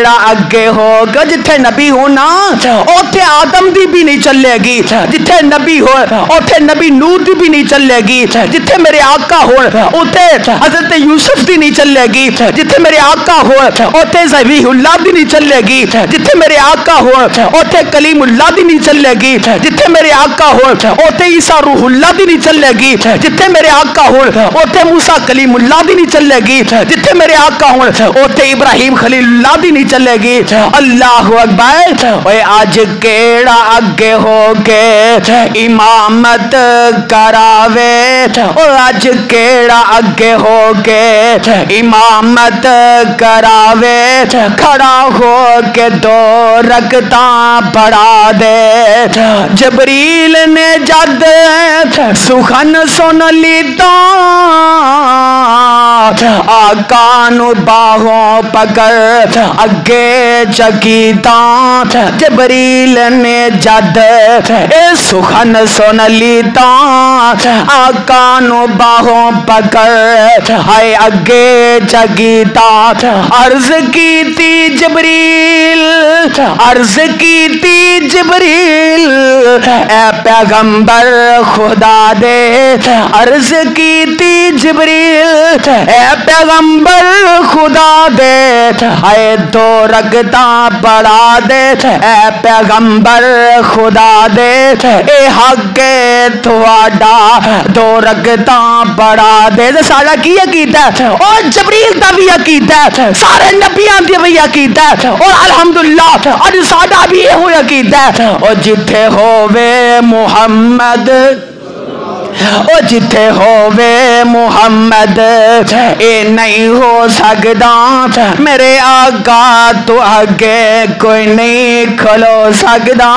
केड़ा अगे होगा। जिथे नबी होना उथे आदम दी भी नहीं चलेगी, जिथे नबी हो उथे नबी नूह दी भी नहीं चलेगी, जिथे मेरे आका हो उथे हजरत यूसुफ दी नहीं चलेगी, जिथे मेरे आका हो उथे ज़बीहुल्लाह दी नहीं चलेगी, जिथे मेरे आका हो उथे कलीमुल्लाह दी नहीं चलेगी, जिथे मेरे आका हो उथे ईसा रूहुल्लाह दी नहीं चलेगी, जिथे मेरे आका हो उथे मूसा कलीमुल्लाह दी नहीं चलेगी, जिथे मेरे आका हो उथे इब्राहिम खलीलुल्लाह दी नहीं चलेगी। अल्लाह अकबर। ओए आज केड़ा अगे हो के इमामत करावे, ओ आज केड़ा अगे हो के इमामत करावे, खड़ा हो के दो रकता पढ़ा दे। जबरील ने जद सुखन सुन लीता, आका नु बाहों पकड़ अगे चकीता। जबरील ने जद ए सुखन सुन लीता, आका नु बाहों पकड़ हाय अगे चकीता। अर्ज की थी जबरील, अर्ज की थी जबरील, ए पैगंबर खुदा दे। अर्ज की थी जबरील, ए पैगंबर खुदा दे। हाय दो रकता पढ़ा दे, ए पैगंबर खुदा दे। ए हके थोड़ा दो रकता पढ़ा दे। सारा की अकीदा है और जबरील दा भी अकीदा है, सारे नबियां दी भी अकीदा है और अल्हम्दुलिल्लाह अज साडा भी ये होया अकीदा है। और जिथे होवे मुहम्मद, ओ जिथे होवे मुहम्मद, ए नहीं हो सकदा मेरे आका तो आगे कोई नहीं खलो सकदा।